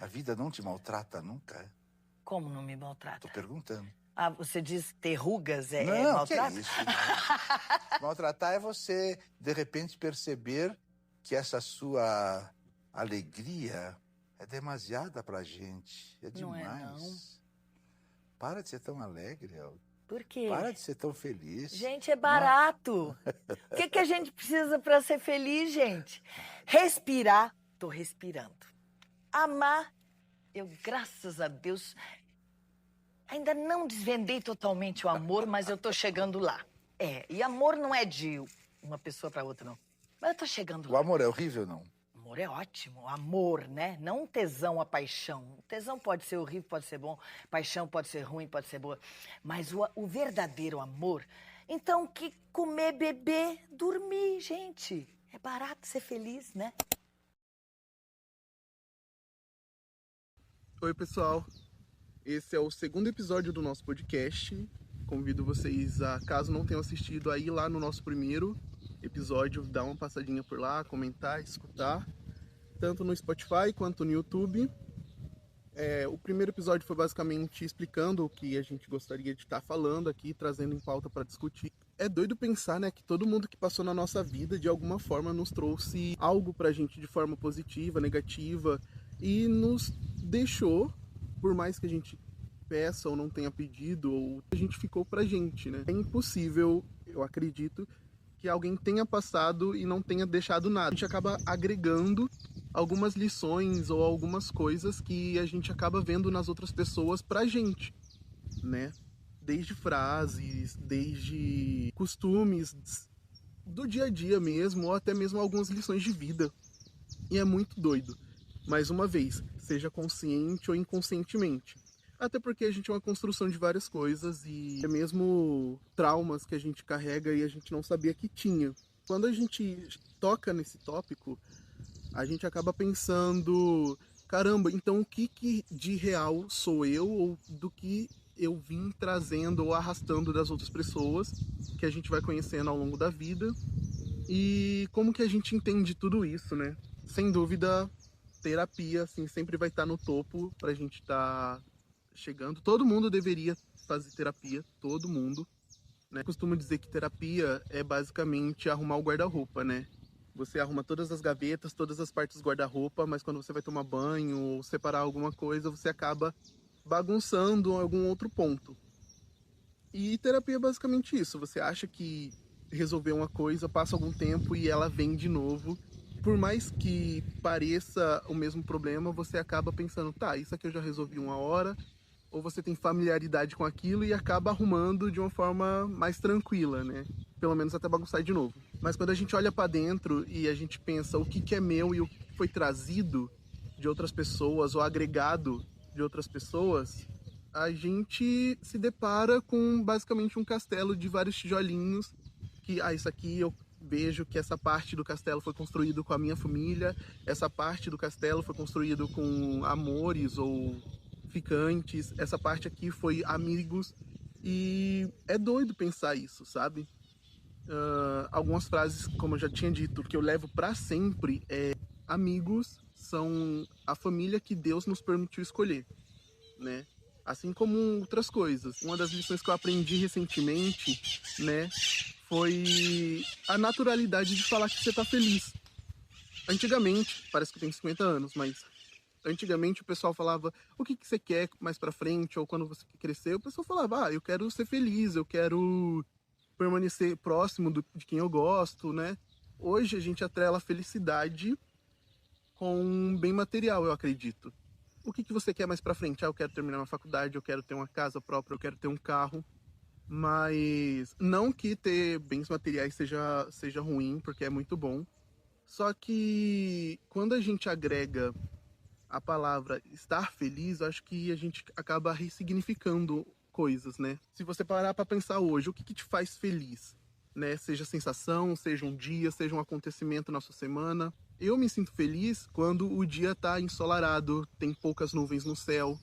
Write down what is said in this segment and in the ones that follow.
A vida não te maltrata nunca? Como não me maltrata? Tô perguntando. Ah, você diz ter rugas é Não, maltrato? que é isso? Não. Maltratar é você, de repente, perceber que essa sua alegria é demasiada pra gente. É Não é, demais. não. Para de ser tão alegre, El. Por quê? Para de ser tão feliz. Gente, é barato. O que a gente precisa para ser feliz, gente? Respirar. Tô respirando. Amar. Eu, graças a Deus, ainda não desvendei totalmente o amor, mas eu tô chegando lá. E amor não é de uma pessoa para outra, não. Mas eu tô chegando O lá. amor é horrível, não? Amor é ótimo, amor, né? Não tesão, a paixão. O tesão pode ser horrível, pode ser bom. Paixão pode ser ruim, pode ser boa. Mas o verdadeiro amor... Então, que comer, beber, dormir, gente. É barato ser feliz, né? Oi, pessoal. Esse é o segundo episódio do nosso podcast. Convido vocês a, caso não tenham assistido, a ir lá no nosso primeiro episódio, dar uma passadinha por lá, comentar, escutar, tanto no Spotify quanto no YouTube. O primeiro episódio foi basicamente explicando o que a gente gostaria de estar falando aqui, trazendo em pauta para discutir. É doido pensar, né, que todo mundo que passou na nossa vida, de alguma forma, nos trouxe algo pra gente de forma positiva, negativa, e nos deixou, por mais que a gente peça ou não tenha pedido, ou a gente ficou pra gente, né? É impossível, eu acredito, que alguém tenha passado e não tenha deixado nada. A gente acaba agregando algumas lições ou algumas coisas que a gente acaba vendo nas outras pessoas pra gente, né? Desde frases, desde costumes do dia a dia mesmo, ou até mesmo algumas lições de vida. E é muito doido. Mais uma vez, seja consciente ou inconscientemente. Até porque a gente é uma construção de várias coisas e é mesmo traumas que a gente carrega e a gente não sabia que tinha. Quando a gente toca nesse tópico, a gente acaba pensando, caramba, então o que de real sou eu ou do que eu vim trazendo ou arrastando das outras pessoas que a gente vai conhecendo ao longo da vida e como que a gente entende tudo isso, né? Sem dúvida, terapia assim, sempre vai estar no topo pra gente estar chegando. Todo mundo deveria fazer terapia, todo mundo, né? Costumo dizer que terapia é basicamente arrumar o guarda-roupa, né? Você arruma todas as gavetas, todas as partes do guarda-roupa, mas quando você vai tomar banho ou separar alguma coisa, você acaba bagunçando algum outro ponto. E terapia é basicamente isso. Você acha que resolveu uma coisa, passa algum tempo e ela vem de novo. Por mais que pareça o mesmo problema, você acaba pensando, tá, isso aqui eu já resolvi uma hora, ou você tem familiaridade com aquilo e acaba arrumando de uma forma mais tranquila, né? Pelo menos até bagunçar de novo. Mas quando a gente olha pra dentro e a gente pensa o que é meu e o que foi trazido de outras pessoas ou agregado de outras pessoas, a gente se depara com basicamente um castelo de vários tijolinhos que, isso aqui eu vejo que essa parte do castelo foi construído com a minha família, essa parte do castelo foi construído com amores ou ficantes, essa parte aqui foi amigos, e é doido pensar isso, sabe? Algumas frases, como eu já tinha dito, que eu levo pra sempre é: amigos são a família que Deus nos permitiu escolher, né? Assim como outras coisas. Uma das lições que eu aprendi recentemente, né, foi a naturalidade de falar que você tá feliz. Antigamente, parece que eu tenho 50 anos, mas antigamente o pessoal falava o que você quer mais pra frente, ou quando você quer crescer, o pessoal falava, eu quero ser feliz, eu quero permanecer próximo de quem eu gosto, né? Hoje a gente atrela a felicidade com um bem material, eu acredito. O que você quer mais pra frente? Eu quero terminar uma faculdade, eu quero ter uma casa própria, eu quero ter um carro. Mas não que ter bens materiais seja ruim, porque é muito bom. Só que quando a gente agrega a palavra estar feliz, eu acho que a gente acaba ressignificando coisas, né? Se você parar para pensar hoje, o que te faz feliz? Né? Seja sensação, seja um dia, seja um acontecimento na sua semana. Eu me sinto feliz quando o dia tá ensolarado, tem poucas nuvens no céu,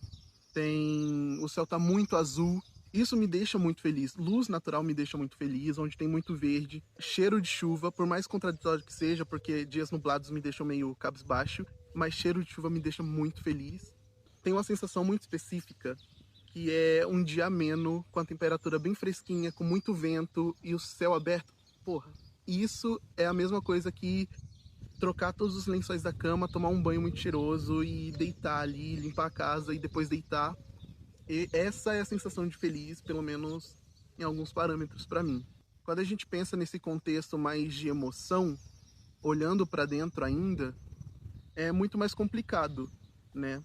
o céu tá muito azul. Isso me deixa muito feliz. Luz natural me deixa muito feliz, onde tem muito verde, cheiro de chuva, por mais contraditório que seja, porque dias nublados me deixam meio cabisbaixo, mas cheiro de chuva me deixa muito feliz. Tem uma sensação muito específica, que é um dia ameno, com a temperatura bem fresquinha, com muito vento e o céu aberto. Porra, isso é a mesma coisa que trocar todos os lençóis da cama, tomar um banho muito cheiroso e deitar ali, limpar a casa e depois deitar. E essa é a sensação de feliz, pelo menos em alguns parâmetros para mim. Quando a gente pensa nesse contexto mais de emoção, olhando para dentro ainda, é muito mais complicado, né?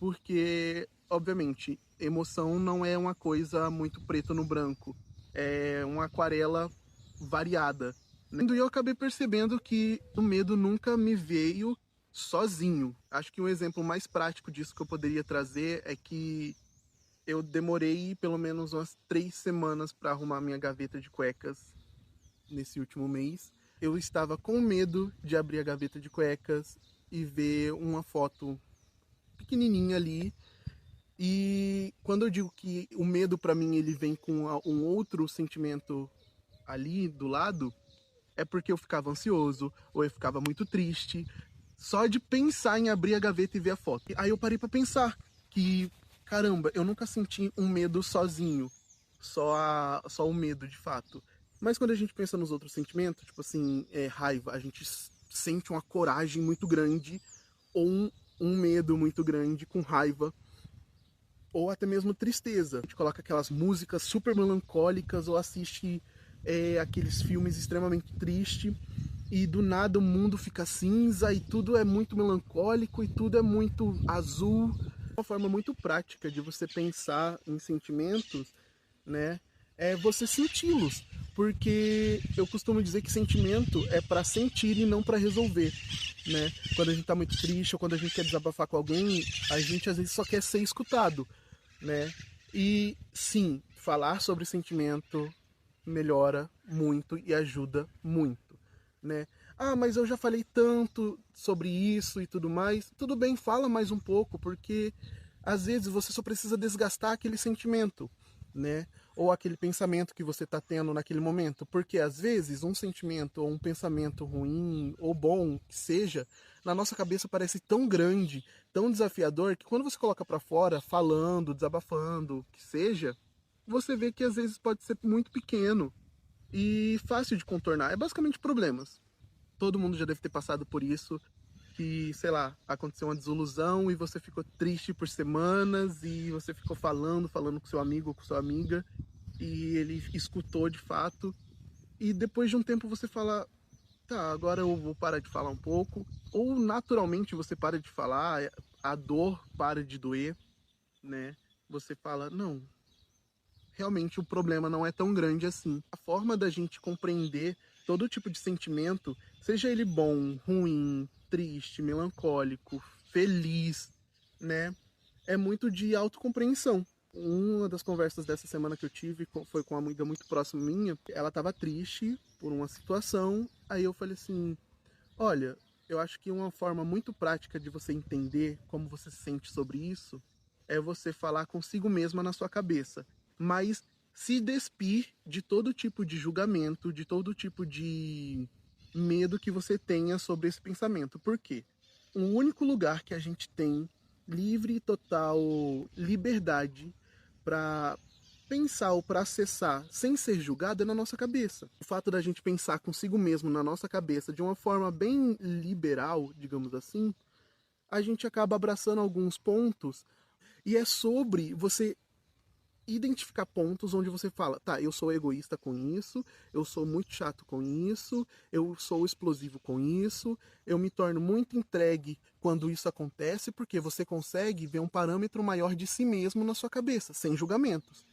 Porque, obviamente, emoção não é uma coisa muito preto no branco. É uma aquarela variada. E eu acabei percebendo que o medo nunca me veio sozinho. Acho que um exemplo mais prático disso que eu poderia trazer é que eu demorei pelo menos umas 3 semanas para arrumar minha gaveta de cuecas nesse último mês. Eu estava com medo de abrir a gaveta de cuecas e ver uma foto pequenininha ali. E quando eu digo que o medo para mim ele vem com um outro sentimento ali do lado, é porque eu ficava ansioso ou eu ficava muito triste só de pensar em abrir a gaveta e ver a foto. Aí eu parei para pensar que, caramba, eu nunca senti um medo sozinho, só o medo de fato. Mas quando a gente pensa nos outros sentimentos, tipo assim, raiva, a gente sente uma coragem muito grande ou um medo muito grande com raiva, ou até mesmo tristeza. A gente coloca aquelas músicas super melancólicas ou assiste aqueles filmes extremamente tristes e do nada o mundo fica cinza e tudo é muito melancólico e tudo é muito azul. Uma forma muito prática de você pensar em sentimentos, né, é você senti-los. Porque eu costumo dizer que sentimento é para sentir e não para resolver, né? Quando a gente tá muito triste ou quando a gente quer desabafar com alguém, a gente às vezes só quer ser escutado, né? E sim, falar sobre sentimento melhora muito e ajuda muito, né? Ah, mas eu já falei tanto sobre isso e tudo mais. Tudo bem, fala mais um pouco, porque às vezes você só precisa desgastar aquele sentimento, né? Ou aquele pensamento que você está tendo naquele momento. Porque às vezes um sentimento ou um pensamento ruim ou bom que seja, na nossa cabeça parece tão grande, tão desafiador, que quando você coloca para fora, falando, desabafando, que seja, você vê que às vezes pode ser muito pequeno e fácil de contornar. É basicamente problemas. Todo mundo já deve ter passado por isso, que, sei lá, aconteceu uma desilusão e você ficou triste por semanas e você ficou falando com seu amigo ou com sua amiga e ele escutou de fato. E depois de um tempo você fala, tá, agora eu vou parar de falar um pouco. Ou naturalmente você para de falar, a dor para de doer, né? Você fala, não, realmente o problema não é tão grande assim. A forma da gente compreender todo tipo de sentimento, seja ele bom, ruim, triste, melancólico, feliz, né? É muito de autocompreensão. Uma das conversas dessa semana que eu tive foi com uma amiga muito próxima minha. Ela estava triste por uma situação. Aí eu falei assim, olha, eu acho que uma forma muito prática de você entender como você se sente sobre isso é você falar consigo mesma na sua cabeça. Mas se despir de todo tipo de julgamento, de todo tipo de medo que você tenha sobre esse pensamento. Por quê? O único lugar que a gente tem livre e total liberdade para pensar ou para acessar sem ser julgado é na nossa cabeça. O fato da gente pensar consigo mesmo na nossa cabeça de uma forma bem liberal, digamos assim, a gente acaba abraçando alguns pontos e é sobre você identificar pontos onde você fala, tá, eu sou egoísta com isso, eu sou muito chato com isso, eu sou explosivo com isso, eu me torno muito entregue quando isso acontece, porque você consegue ver um parâmetro maior de si mesmo na sua cabeça, sem julgamentos,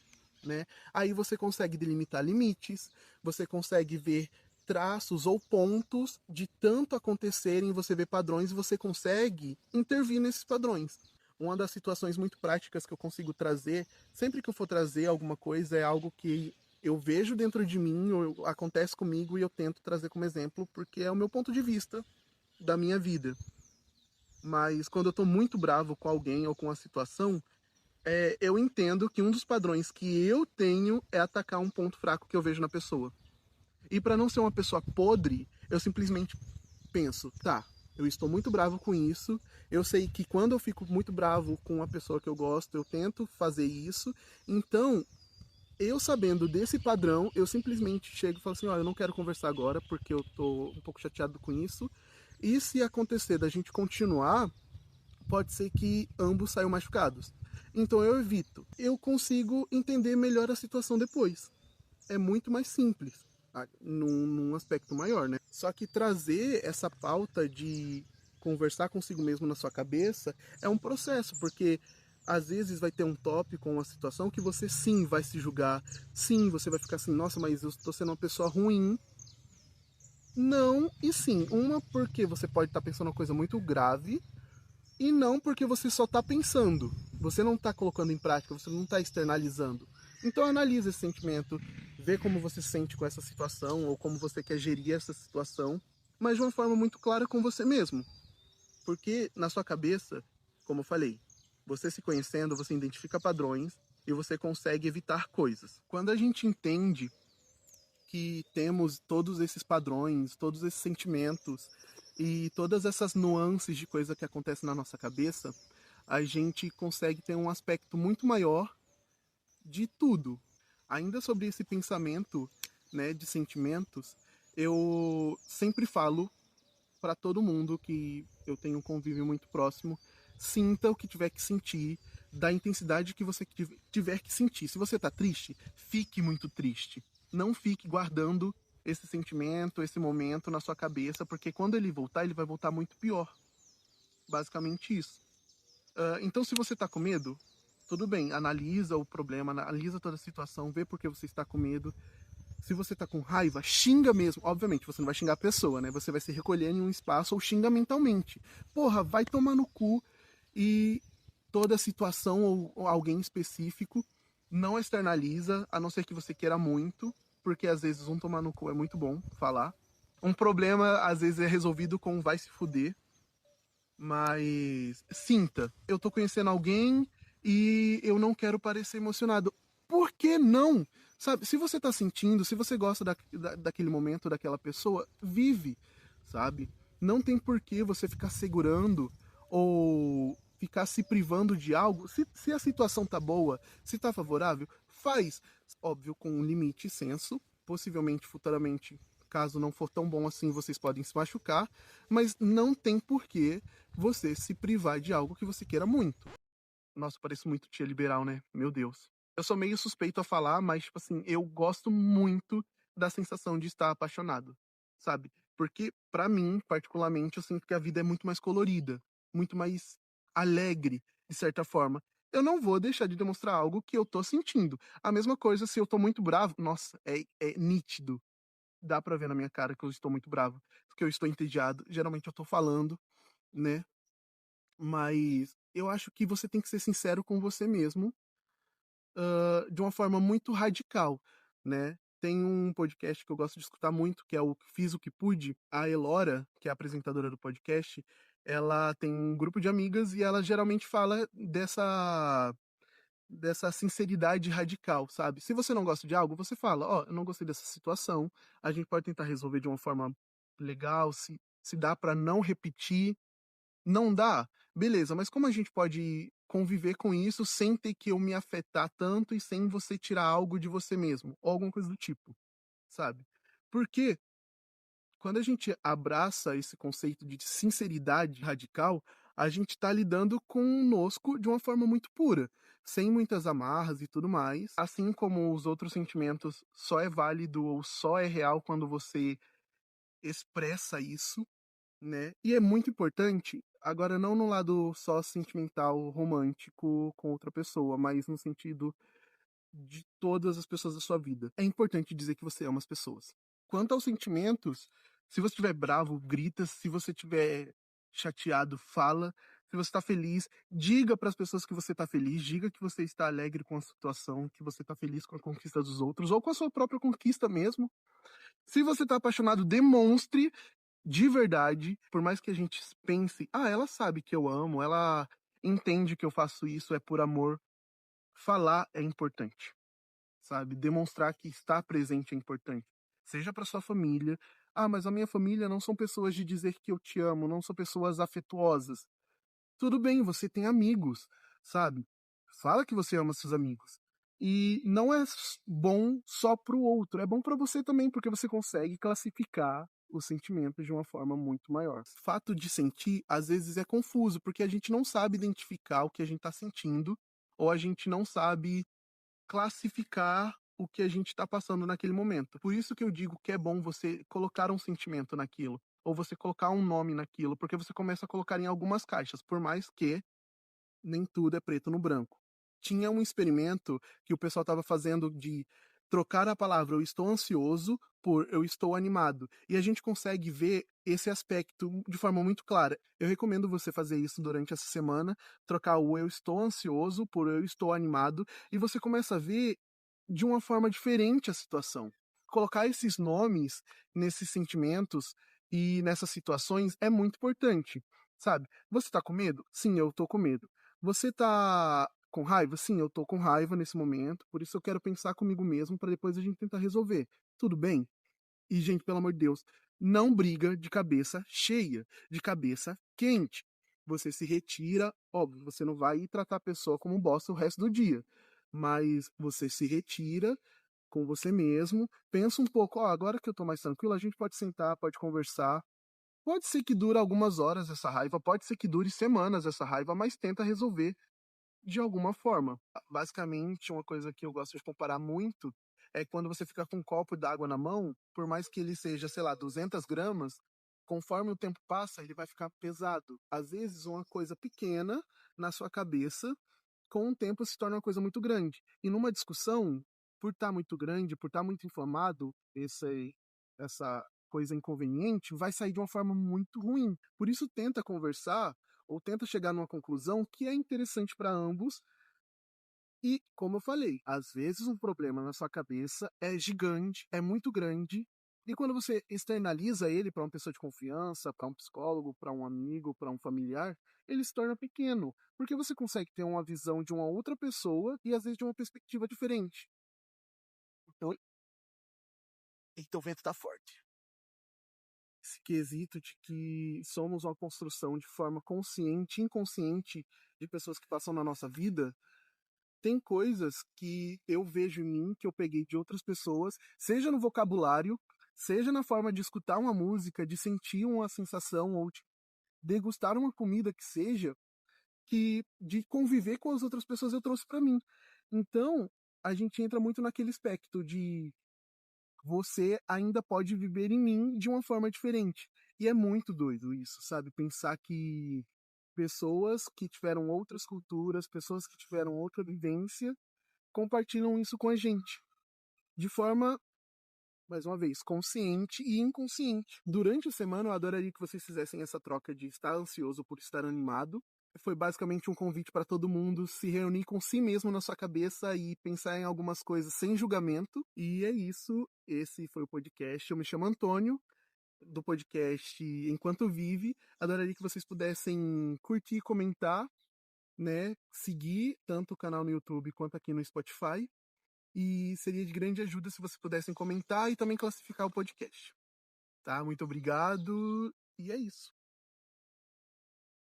né? Aí você consegue delimitar limites, você consegue ver traços ou pontos de tanto acontecerem, você vê padrões e você consegue intervir nesses padrões. Uma das situações muito práticas que eu consigo trazer, sempre que eu for trazer alguma coisa, é algo que eu vejo dentro de mim, ou acontece comigo e eu tento trazer como exemplo, porque é o meu ponto de vista da minha vida. Mas quando eu estou muito bravo com alguém ou com a situação, eu entendo que um dos padrões que eu tenho é atacar um ponto fraco que eu vejo na pessoa. E para não ser uma pessoa podre, eu simplesmente penso, tá, eu estou muito bravo com isso. Eu sei que quando eu fico muito bravo com uma pessoa que eu gosto, eu tento fazer isso. Então, eu sabendo desse padrão, eu simplesmente chego e falo assim, olha, eu não quero conversar agora porque eu tô um pouco chateado com isso. E se acontecer da gente continuar, pode ser que ambos saiam machucados. Então eu evito. Eu consigo entender melhor a situação depois. É muito mais simples, num aspecto maior, né? Só que trazer essa pauta de conversar consigo mesmo na sua cabeça é um processo, porque às vezes vai ter um tópico, uma situação que você sim vai se julgar, sim, você vai ficar assim, nossa, mas eu estou sendo uma pessoa ruim. Não, e sim, uma porque você pode estar pensando uma coisa muito grave, e não porque você só está pensando. Você não está colocando em prática, você não está externalizando. Então analise esse sentimento, vê como você se sente com essa situação, ou como você quer gerir essa situação, mas de uma forma muito clara com você mesmo. Porque na sua cabeça, como eu falei, você se conhecendo, você identifica padrões e você consegue evitar coisas. Quando a gente entende que temos todos esses padrões, todos esses sentimentos e todas essas nuances de coisa que acontece na nossa cabeça, a gente consegue ter um aspecto muito maior de tudo. Ainda sobre esse pensamento, né, de sentimentos, eu sempre falo para todo mundo que eu tenho um convívio muito próximo, sinta o que tiver que sentir, da intensidade que você tiver que sentir. Se você tá triste, fique muito triste. Não fique guardando esse sentimento, esse momento na sua cabeça, porque quando ele vai voltar muito pior. Basicamente isso. Então, se você tá com medo, tudo bem, analisa o problema, analisa toda a situação, vê por que você está com medo. Se você tá com raiva, xinga mesmo. Obviamente, você não vai xingar a pessoa, né? Você vai se recolher em um espaço ou xinga mentalmente. Porra, vai tomar no cu. E toda situação ou alguém específico não externaliza, a não ser que você queira muito, porque às vezes um tomar no cu é muito bom falar. Um problema, às vezes, é resolvido com vai se fuder. Mas sinta, eu tô conhecendo alguém e eu não quero parecer emocionado. Por que não? Sabe, se você tá sentindo, se você gosta daquele momento, daquela pessoa, vive, sabe? Não tem por que você ficar segurando ou ficar se privando de algo. Se a situação tá boa, se tá favorável, faz. Óbvio, com um limite e senso. Possivelmente, futuramente, caso não for tão bom assim, vocês podem se machucar. Mas não tem por que você se privar de algo que você queira muito. Nossa, parece muito tia liberal, né? Meu Deus. Eu sou meio suspeito a falar, mas, tipo assim, eu gosto muito da sensação de estar apaixonado, sabe? Porque, pra mim, particularmente, eu sinto que a vida é muito mais colorida, muito mais alegre, de certa forma. Eu não vou deixar de demonstrar algo que eu tô sentindo. A mesma coisa se eu tô muito bravo. Nossa, é nítido. Dá pra ver na minha cara que eu estou muito bravo, que eu estou entediado. Geralmente eu tô falando, né? Mas eu acho que você tem que ser sincero com você mesmo, de uma forma muito radical, né? Tem um podcast que eu gosto de escutar muito, que é o Fiz o que Pude. A Elora, que é a apresentadora do podcast, ela tem um grupo de amigas e ela geralmente fala dessa sinceridade radical, sabe? Se você não gosta de algo, você fala, ó, eu não gostei dessa situação, a gente pode tentar resolver de uma forma legal, se dá pra não repetir. Não dá? Beleza, mas como a gente pode conviver com isso sem ter que eu me afetar tanto e sem você tirar algo de você mesmo? Ou alguma coisa do tipo, sabe? Porque quando a gente abraça esse conceito de sinceridade radical, a gente está lidando conosco de uma forma muito pura, sem muitas amarras e tudo mais. Assim como os outros sentimentos, só é válido ou só é real quando você expressa isso, né? E é muito importante, agora não no lado só sentimental, romântico com outra pessoa, mas no sentido de todas as pessoas da sua vida. É importante dizer que você ama as pessoas. Quanto aos sentimentos, se você estiver bravo, grita, se você estiver chateado, fala. Se você está feliz, diga para as pessoas que você está feliz, diga que você está alegre com a situação, que você está feliz com a conquista dos outros ou com a sua própria conquista mesmo. Se você está apaixonado, demonstre de verdade, por mais que a gente pense, ela sabe que eu amo, ela entende que eu faço isso, é por amor. Falar é importante, sabe? Demonstrar que está presente é importante. Seja para sua família, Ah, mas a minha família não são pessoas de dizer que eu te amo, não são pessoas afetuosas. Tudo bem, você tem amigos, sabe? Fala que você ama seus amigos. E não é bom só pro outro, é bom para você também, porque você consegue classificar os sentimentos de uma forma muito maior. O fato de sentir, às vezes, é confuso, porque a gente não sabe identificar o que a gente está sentindo, ou a gente não sabe classificar o que a gente está passando naquele momento. Por isso que eu digo que é bom você colocar um sentimento naquilo, ou você colocar um nome naquilo, porque você começa a colocar em algumas caixas, por mais que nem tudo é preto no branco. Tinha um experimento que o pessoal estava fazendo de trocar a palavra eu estou ansioso por eu estou animado. E a gente consegue ver esse aspecto de forma muito clara. Eu recomendo você fazer isso durante essa semana, trocar o eu estou ansioso por eu estou animado, e você começa a ver de uma forma diferente a situação. Colocar esses nomes nesses sentimentos e nessas situações é muito importante, sabe? Você tá com medo? Sim, eu tô com medo. Você tá com raiva? Sim, eu tô com raiva nesse momento, por isso eu quero pensar comigo mesmo para depois a gente tentar resolver. Tudo bem? E, gente, pelo amor de Deus, não briga de cabeça cheia, de cabeça quente. Você se retira, óbvio, você não vai ir tratar a pessoa como um bosta o resto do dia, mas você se retira com você mesmo, pensa um pouco, ó, agora que eu tô mais tranquilo, a gente pode sentar, pode conversar. Pode ser que dure algumas horas essa raiva, pode ser que dure semanas essa raiva, mas tenta resolver de alguma forma. Basicamente, uma coisa que eu gosto de comparar muito é quando você fica com um copo d'água na mão, por mais que ele seja, sei lá, 200 gramas, conforme o tempo passa, ele vai ficar pesado. Às vezes, uma coisa pequena na sua cabeça, com o tempo se torna uma coisa muito grande. E numa discussão, por estar muito grande, por estar muito inflamado, essa coisa inconveniente vai sair de uma forma muito ruim. Por isso, tenta conversar ou tenta chegar numa conclusão que é interessante para ambos. E, como eu falei, às vezes um problema na sua cabeça é gigante, é muito grande, e quando você externaliza ele para uma pessoa de confiança, para um psicólogo, para um amigo, para um familiar, ele se torna pequeno, porque você consegue ter uma visão de uma outra pessoa e às vezes de uma perspectiva diferente. Então, o vento está forte. Esse quesito de que somos uma construção de forma consciente e inconsciente de pessoas que passam na nossa vida, tem coisas que eu vejo em mim, que eu peguei de outras pessoas, seja no vocabulário, seja na forma de escutar uma música, de sentir uma sensação ou de degustar uma comida que seja, que de conviver com as outras pessoas eu trouxe para mim. Então, a gente entra muito naquele aspecto de você ainda pode viver em mim de uma forma diferente. E é muito doido isso, sabe? Pensar que pessoas que tiveram outras culturas, pessoas que tiveram outra vivência, compartilham isso com a gente. De forma, mais uma vez, consciente e inconsciente. Durante a semana, eu adoraria que vocês fizessem essa troca de estar ansioso por estar animado. Foi basicamente um convite para todo mundo se reunir com si mesmo na sua cabeça e pensar em algumas coisas sem julgamento. E é isso. Esse foi o podcast. Eu me chamo Antônio, do podcast Enquanto Vive. Adoraria que vocês pudessem curtir, comentar, né? Seguir tanto o canal no YouTube quanto aqui no Spotify. E seria de grande ajuda se vocês pudessem comentar e também classificar o podcast. Tá? Muito obrigado. E é isso.